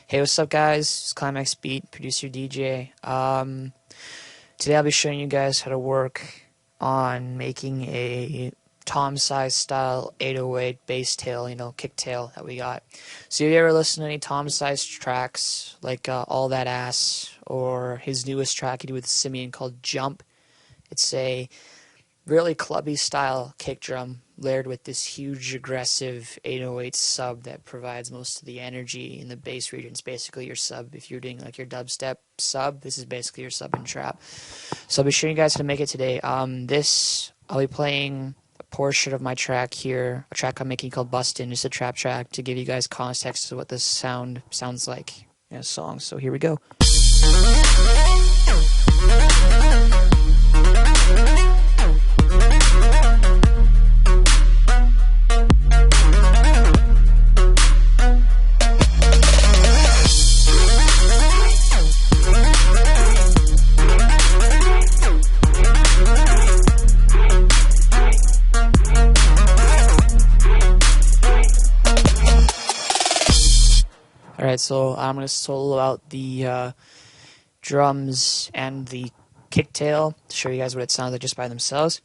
Hey, what's up, guys? It's Climax Beat, producer DJ. Today I'll be showing you guys how to work on making a Tomsize-style 808 bass tail, kick tail that we got. So if you ever listen to any Tomsize tracks, like All That Ass, or his newest track he did with Simeon called Jump, it's a really clubby style kick drum layered with this huge aggressive 808 sub that provides most of the energy in the bass region. It's basically your sub. If you're doing like your dubstep sub, this is basically your sub and trap. So I'll be showing you guys how to make it today. I'll be playing a portion of my track here, a track I'm making called Bustin', just a trap track to give you guys context to what this sounds like in a song. So here we go. Alright, so I'm going to solo out the drums and the kick tail to show you guys what it sounds like just by themselves.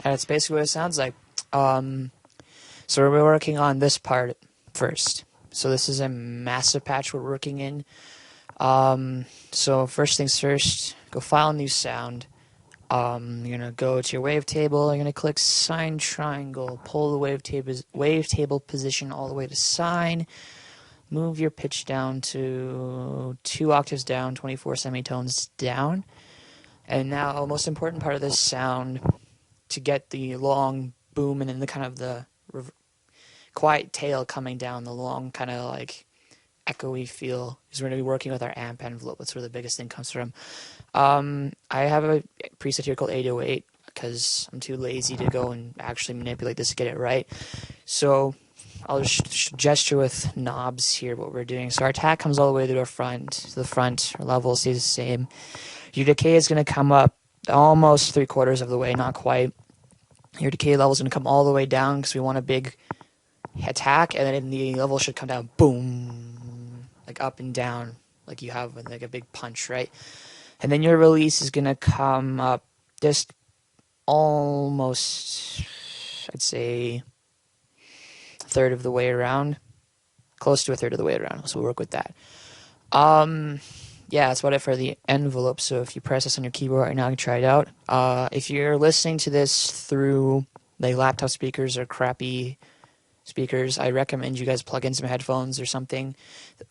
That's basically what it sounds like. So we're working on this part first. So this is a massive patch we're working in. So first things first, go File, New Sound. You're gonna go to your wavetable. You're gonna click Sine Triangle. Pull the wavetable position all the way to sine. Move your pitch down to 2 octaves down, 24 semitones down. And now, the most important part of this sound, to get the long boom and then the kind of the quiet tail coming down, the long kind of like echoey feel, is we're going to be working with our amp envelope. That's where the biggest thing comes from. I have a preset here called 808 because I'm too lazy to go and actually manipulate this to get it right. So I'll just gesture with knobs here what we're doing. So our attack comes all the way to the front. Our level stays the same. Your decay is going to come up almost 3/4 of the way, not quite. Your decay level is going to come all the way down because we want a big attack, and then the level should come down, boom, like up and down, like you have with like a big punch, right? And then your release is going to come up just almost, I'd say, a third of the way around, close to a third of the way around, so we'll work with that. Yeah, that's about it for the envelope. So if you press this on your keyboard right now, you can try it out. If you're listening to this through like laptop speakers or crappy speakers, I recommend you guys plug in some headphones or something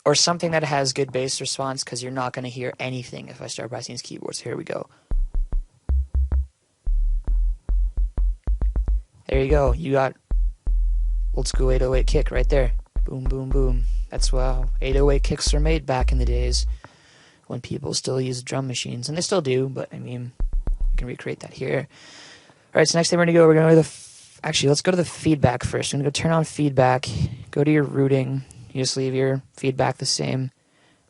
that has good bass response, because you're not going to hear anything if I start pressing these keyboards. Here we go. There you go. You got old school 808 kick right there. Boom, boom, boom. That's how 808 kicks were made back in the days, when people still use drum machines, and they still do, but I mean, we can recreate that here. Alright, so next thing we're going to go to actually, let's go to the feedback first. I'm going to go turn on feedback, go to your routing, you just leave your feedback the same.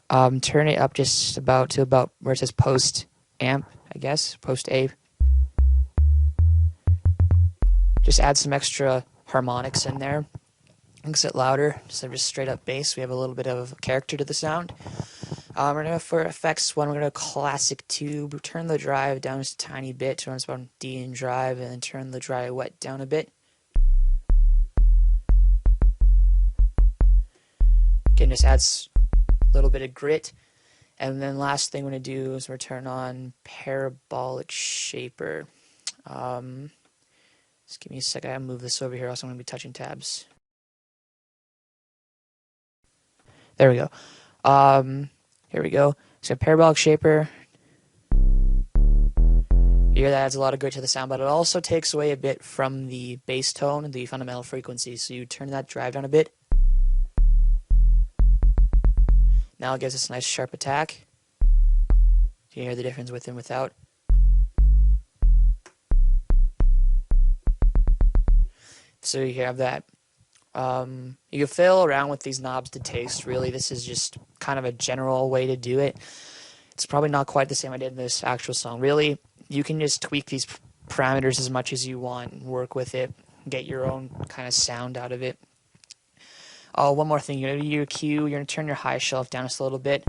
Turn it up just to about where it says post amp, I guess, post A. Just add some extra harmonics in there. Makes it louder, instead of just straight up bass. We have a little bit of character to the sound. We're going to, for effects one, we're going to classic tube. Turn the drive down just a tiny bit, turn it's about D in drive, and then turn the dry wet down a bit. Again, just adds a little bit of grit. And then last thing we're going to do is we're turn on parabolic shaper. Just give me a second, I gotta move this over here, else I'm going to be touching tabs. There we go. Here we go. So parabolic shaper. You hear that adds a lot of grit to the sound, but it also takes away a bit from the bass tone, the fundamental frequency. So you turn that drive down a bit. Now it gives us a nice sharp attack. You can hear the difference with and without. So you have that You can fiddle around with these knobs to taste, really. This is just kind of a general way to do it. It's probably not quite the same I did in this actual song. Really, you can just tweak these parameters as much as you want and work with it, get your own kind of sound out of it. Oh, one more thing. You're going to do your cue. You're going to turn your high shelf down just a little bit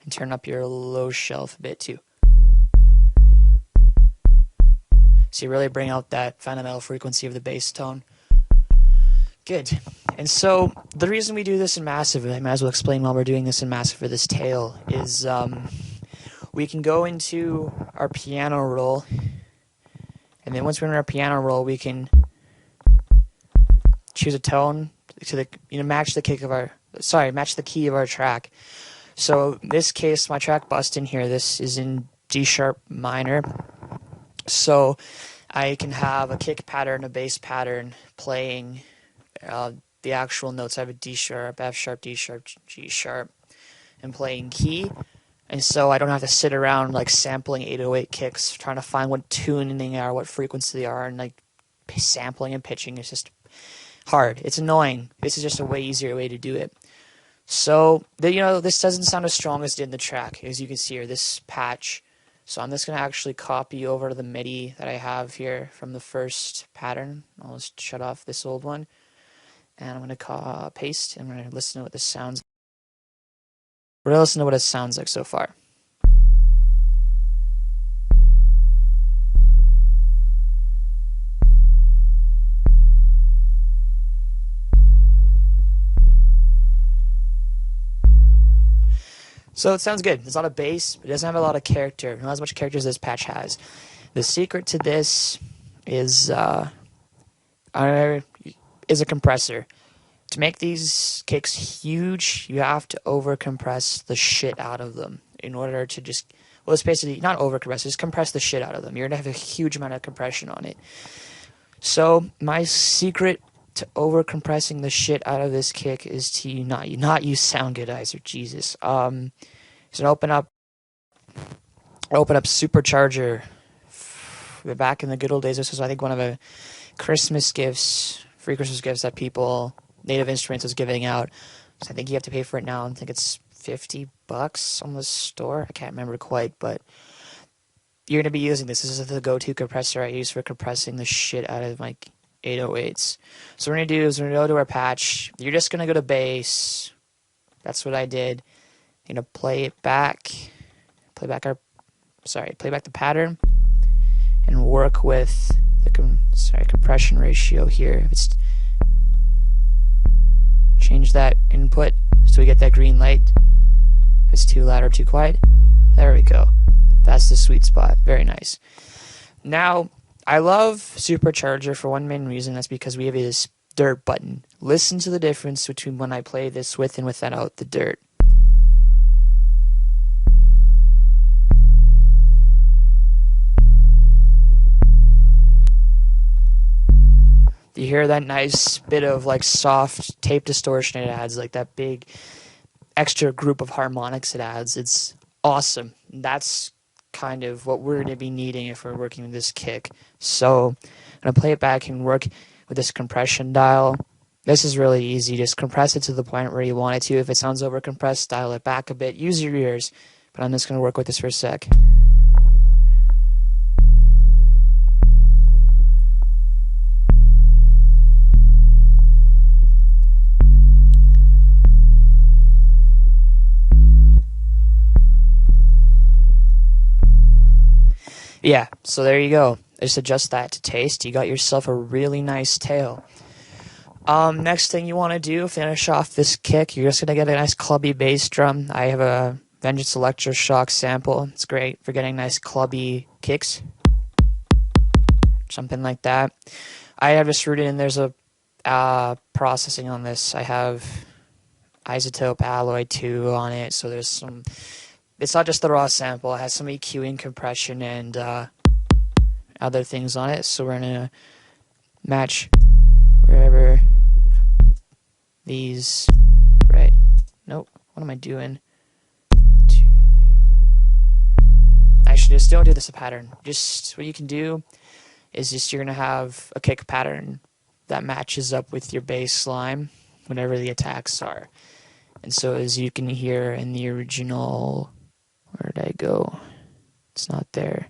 and turn up your low shelf a bit too. So you really bring out that fundamental frequency of the bass tone. Good. And so the reason we do this in massive, I might as well explain while we're doing this in massive for this tail, is we can go into our piano roll, and then once we're in our piano roll, we can choose a tone to the match the key of our track. So in this case, my track Bust In here, this is in D sharp minor. So I can have a kick pattern, a bass pattern playing the actual notes. I have a D sharp, F sharp, D sharp, G sharp, and playing key. And so I don't have to sit around like sampling 808 kicks, trying to find what tuning they are, what frequency they are, and like sampling and pitching. It's just hard. It's annoying. This is just a way easier way to do it. So this doesn't sound as strong as it did in the track, as you can see here, this patch. So I'm just going to actually copy over to the MIDI that I have here from the first pattern. I'll just shut off this old one. And I'm going to paste, and I'm going to listen to what this sounds like. We're going to listen to what it sounds like so far. So it sounds good. There's a lot of bass, but it doesn't have a lot of character. Not as much character as this patch has. The secret to this is a compressor. To make these kicks huge, you have to overcompress the shit out of them in order to it's basically not overcompress, just compress the shit out of them. You're going to have a huge amount of compression on it. So my secret to overcompressing the shit out of this kick is to not use Soundgoodizer, Jesus. So open up Supercharger. Back in the good old days, this was, I think, one of the free Christmas gifts that Native Instruments was giving out. So I think you have to pay for it now. I think it's $50 on the store. I can't remember quite, but you're going to be using this. This is the go-to compressor I use for compressing the shit out of my 808s. So what we're going to do is we're going to go to our patch. You're just going to go to bass. That's what I did. I'm going to play back the pattern and work with the compression ratio here. Change that input so we get that green light. If it's too loud or too quiet, there we go. That's the sweet spot. Very nice. Now, I love Supercharger for one main reason. That's because we have this dirt button. Listen to the difference between when I play this with and without the dirt. You hear that nice bit of like soft tape distortion it adds, like that big extra group of harmonics it adds. It's awesome. That's kind of what we're going to be needing if we're working with this kick. So I'm going to play it back and work with this compression dial. This is really easy. Just compress it to the point where you want it to. If it sounds overcompressed, dial it back a bit. Use your ears. But I'm just going to work with this for a sec. Yeah, so there you go. Just adjust that to taste. You got yourself a really nice tail. Next thing you want to do, finish off this kick, you're just going to get a nice clubby bass drum. I have a Vengeance Electroshock sample. It's great for getting nice clubby kicks. Something like that. I have just rooted in, there's a processing on this. I have Isotope Alloy 2 on it, so there's some... It's not just the raw sample. It has some EQing, compression, and other things on it. So we're going to match wherever these... Right. Nope. What am I doing? Actually, just don't do this a pattern. Just what you can do is just you're going to have a kick pattern that matches up with your bass line, whatever the attacks are. And so as you can hear in the original, where did I go? It's not there.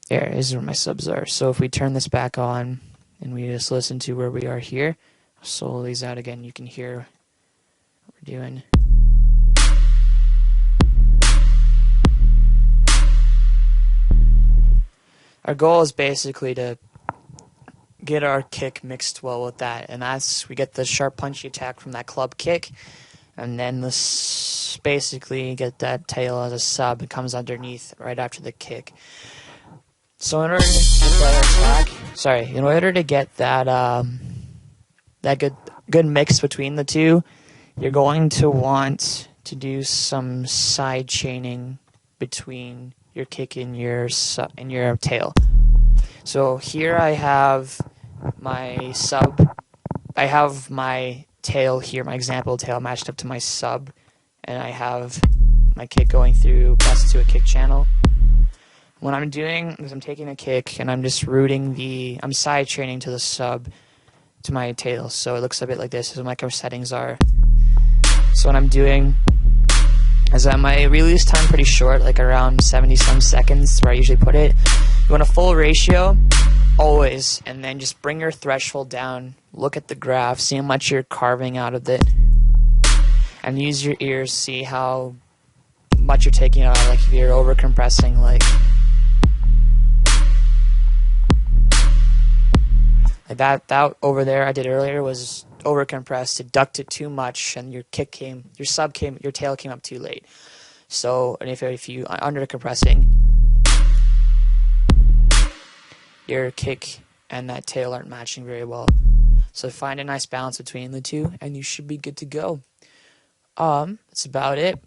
There is where my subs are. So if we turn this back on and we just listen to where we are here, I'll solo these out again, you can hear what we're doing. Our goal is basically to get our kick mixed well with that, and that's, we get the sharp punchy attack from that club kick, and then this basically get that tail as a sub. It comes underneath right after the kick. So in order to get that attack, in order to get that that good mix between the two, you're going to want to do some side chaining between your kick and your tail. So here I have my sub, I have my tail here, my example tail matched up to my sub, and I have my kick going through bus to a kick channel. What I'm doing is I'm taking a kick and I'm just I'm side chaining to the sub to my tail, so it looks a bit like this. This is what my settings are. So what I'm doing is that my release time pretty short, like around 70-some seconds, where I usually put it. You want a full ratio, always, and then just bring your threshold down, look at the graph, see how much you're carving out of it, and use your ears, see how much you're taking out, like if you're over compressing, like that over there I did earlier was over compressed, it ducked it too much, and your tail came up too late. So, and if you under compressing, your kick and that tail aren't matching very well. So find a nice balance between the two, and you should be good to go. That's about it.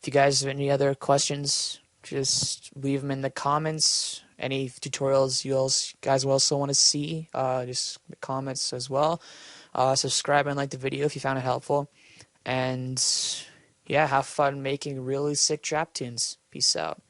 If you guys have any other questions, just leave them in the comments. Any tutorials you guys will also want to see, just comments as well. Subscribe and like the video if you found it helpful. And yeah, have fun making really sick trap tunes. Peace out.